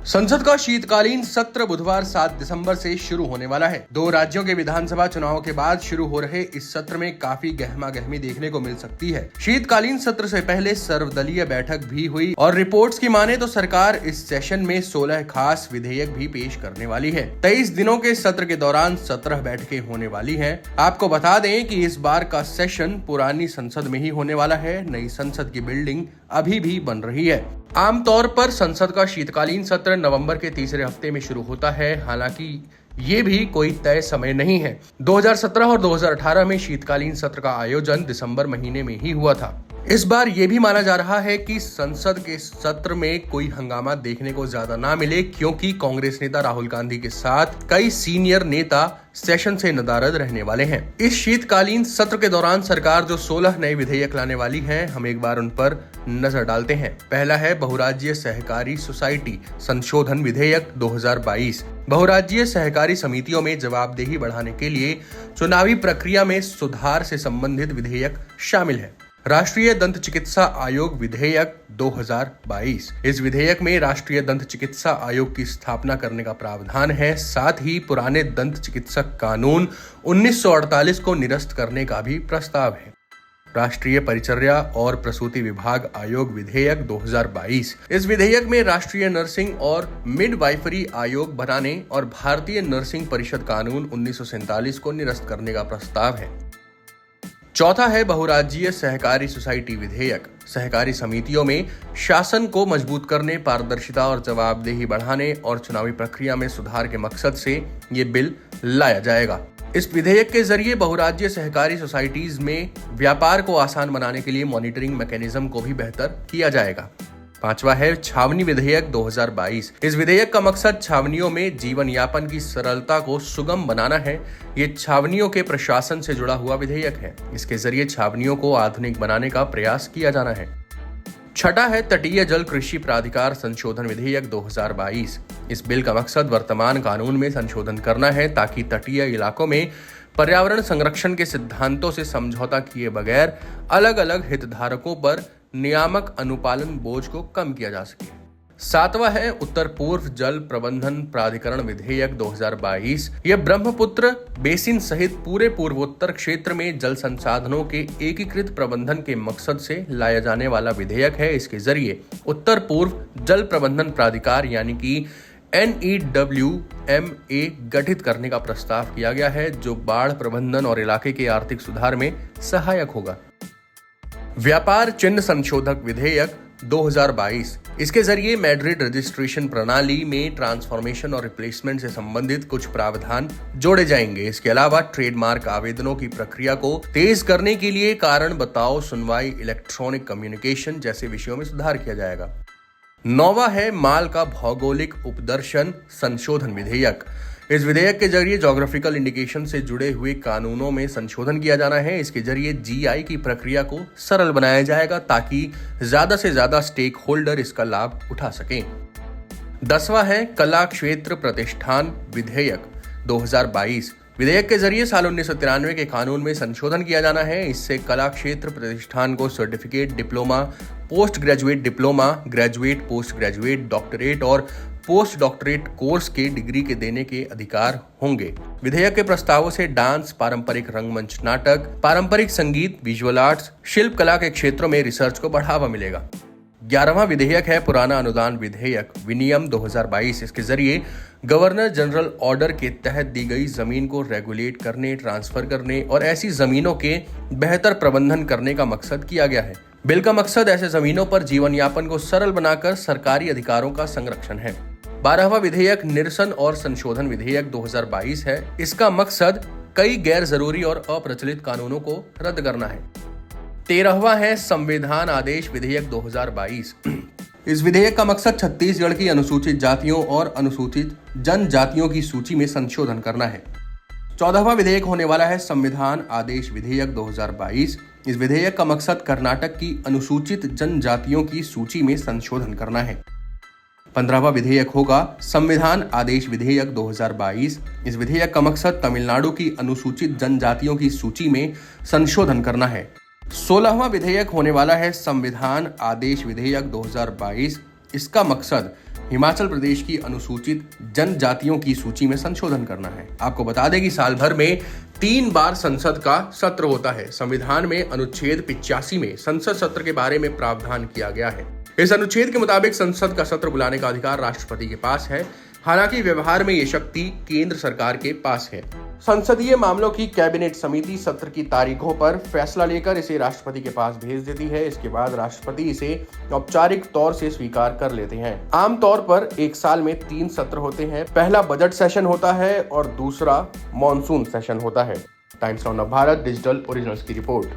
संसद का शीतकालीन सत्र बुधवार 7 दिसंबर से शुरू होने वाला है। 2 राज्यों के विधानसभा चुनाव के बाद शुरू हो रहे इस सत्र में काफी गहमागहमी देखने को मिल सकती है। शीतकालीन सत्र से पहले सर्वदलीय बैठक भी हुई और रिपोर्ट्स की माने तो सरकार इस सेशन में 16 खास विधेयक भी पेश करने वाली है। 23 दिनों के सत्र के दौरान 17 बैठकें होने वाली हैं। आपको बता दें कि इस बार का सेशन पुरानी संसद में ही होने वाला है। नई संसद की बिल्डिंग अभी भी बन रही है। आमतौर पर संसद का शीतकालीन सत्र नवंबर के तीसरे हफ्ते में शुरू होता है। हालांकि ये भी कोई तय समय नहीं है। 2017 और 2018 में शीतकालीन सत्र का आयोजन दिसंबर महीने में ही हुआ था। इस बार ये भी माना जा रहा है कि संसद के सत्र में कोई हंगामा देखने को ज्यादा ना मिले, क्योंकि कांग्रेस नेता राहुल गांधी के साथ कई सीनियर नेता सेशन से नदारद रहने वाले हैं। इस शीतकालीन सत्र के दौरान सरकार जो 16 नए विधेयक लाने वाली है, हम एक बार उन पर नजर डालते हैं। पहला है बहुराज्यीय सहकारी सोसाइटी संशोधन विधेयक 2022। बहुराज्यीय सहकारी समितियों में जवाबदेही बढ़ाने के लिए चुनावी प्रक्रिया में सुधार से संबंधित विधेयक शामिल है। राष्ट्रीय दंत चिकित्सा आयोग विधेयक 2022। इस विधेयक में राष्ट्रीय दंत चिकित्सा आयोग की स्थापना करने का प्रावधान है। साथ ही पुराने दंत चिकित्सक कानून 1948 को निरस्त करने का भी प्रस्ताव है। राष्ट्रीय परिचर्या और प्रसूति विभाग आयोग विधेयक 2022। इस विधेयक में राष्ट्रीय नर्सिंग और मिडवाइफरी आयोग बनाने और भारतीय नर्सिंग परिषद कानून 1947 को निरस्त करने का प्रस्ताव है। चौथा है बहुराज्यीय सहकारी सोसाइटी विधेयक। सहकारी समितियों में शासन को मजबूत करने, पारदर्शिता और जवाबदेही बढ़ाने और चुनावी प्रक्रिया में सुधार के मकसद से ये बिल लाया जाएगा। इस विधेयक के जरिए बहुराज्यीय सहकारी सोसाइटीज में व्यापार को आसान बनाने के लिए मॉनिटरिंग मैकेनिज्म को भी बेहतर किया जाएगा। पांचवा है छावनी विधेयक 2022। इस विधेयक का मकसद छावनियों में जीवन यापन की सरलता को सुगम बनाना है। ये छावनियों के प्रशासन से जुड़ा हुआ विधेयक है। इसके जरिए छावनियों को आधुनिक बनाने का प्रयास किया जाना है। छठा है तटीय जल कृषि प्राधिकार संशोधन विधेयक 2022। इस बिल का मकसद वर्तमान कानून में संशोधन करना है ताकि तटीय इलाकों में पर्यावरण संरक्षण के सिद्धांतों से समझौता किए बगैर अलग अलग हितधारकों पर नियामक अनुपालन बोझ को कम किया जा सके। सातवां है उत्तर पूर्व जल प्रबंधन प्राधिकरण विधेयक 2022। यह ब्रह्मपुत्र बेसिन सहित पूरे पूर्वोत्तर क्षेत्र में जल संसाधनों के एकीकृत प्रबंधन के मकसद से लाया जाने वाला विधेयक है। इसके जरिए उत्तर पूर्व जल प्रबंधन प्राधिकार यानी कि NEWMA गठित करने का प्रस्ताव किया गया है, जो बाढ़ प्रबंधन और इलाके के आर्थिक सुधार में सहायक होगा। व्यापार चिन्ह संशोधक विधेयक 2022। इसके जरिए मैड्रिड रजिस्ट्रेशन प्रणाली में ट्रांसफॉर्मेशन और रिप्लेसमेंट से संबंधित कुछ प्रावधान जोड़े जाएंगे। इसके अलावा ट्रेडमार्क आवेदनों की प्रक्रिया को तेज करने के लिए कारण बताओ सुनवाई, इलेक्ट्रॉनिक कम्युनिकेशन जैसे विषयों में सुधार किया जाएगा। नौवां है माल का भौगोलिक उपदर्शन संशोधन विधेयक। इस विधेयक के जरिए ज्योग्राफिकल इंडिकेशन से जुड़े हुए कानूनों में संशोधन किया जाना है। इसके जरिए GI की प्रक्रिया को सरल बनाया जाएगा ताकि ज्यादा से ज्यादा स्टेक होल्डर इसका लाभ उठा सकें। 10वां है कला क्षेत्र प्रतिष्ठान विधेयक 2022। विधेयक के जरिए साल 1993 के कानून में संशोधन किया जाना है। इससे कला क्षेत्र प्रतिष्ठान को certificate, diploma, post graduate diploma, graduate, post graduate, doctorate और पोस्ट डॉक्टरेट कोर्स के डिग्री के देने के अधिकार होंगे। विधेयक के प्रस्तावों से डांस, पारंपरिक रंगमंच नाटक, पारंपरिक संगीत, विजुअल आर्ट्स, शिल्प कला के क्षेत्रों में रिसर्च को बढ़ावा मिलेगा। 11वां विधेयक है पुराना अनुदान विधेयक विनियम 2022। इसके जरिए गवर्नर जनरल ऑर्डर के तहत दी गई जमीन को रेगुलेट करने, ट्रांसफर करने और ऐसी जमीनों के बेहतर प्रबंधन करने का मकसद किया गया है। बिल का मकसद ऐसे जमीनों पर जीवन यापन को सरल बनाकर सरकारी अधिकारों का संरक्षण है। 12वां विधेयक निरसन और संशोधन विधेयक 2022 है। इसका मकसद कई गैर जरूरी और अप्रचलित कानूनों को रद्द करना है। 13वां है संविधान आदेश विधेयक 2022। इस विधेयक का मकसद छत्तीसगढ़ की अनुसूचित जातियों और अनुसूचित जनजातियों की सूची में संशोधन करना है। 14वां विधेयक होने वाला है संविधान आदेश विधेयक 2022। इस विधेयक का मकसद कर्नाटक की अनुसूचित जनजातियों की सूची में संशोधन करना है। 15वां विधेयक होगा संविधान आदेश विधेयक 2022। इस विधेयक का मकसद तमिलनाडु की अनुसूचित जनजातियों की सूची में संशोधन करना है। 16वां विधेयक होने वाला है संविधान आदेश विधेयक 2022। इसका मकसद हिमाचल प्रदेश की अनुसूचित जनजातियों की सूची में संशोधन करना है। आपको बता दें कि साल भर में 3 बार संसद का सत्र होता है। संविधान में अनुच्छेद 85 में संसद सत्र के बारे में प्रावधान किया गया है। इस अनुच्छेद के मुताबिक संसद का सत्र बुलाने का अधिकार राष्ट्रपति के पास है। हालांकि व्यवहार में ये शक्ति केंद्र सरकार के पास है। संसदीय मामलों की कैबिनेट समिति सत्र की तारीखों पर फैसला लेकर इसे राष्ट्रपति के पास भेज देती है। इसके बाद राष्ट्रपति इसे औपचारिक तौर से स्वीकार कर लेते हैं। आमतौर पर एक साल में 3 सत्र होते हैं। पहला बजट सेशन होता है और दूसरा मॉनसून सेशन होता है। Times now Bharat digital originals की रिपोर्ट।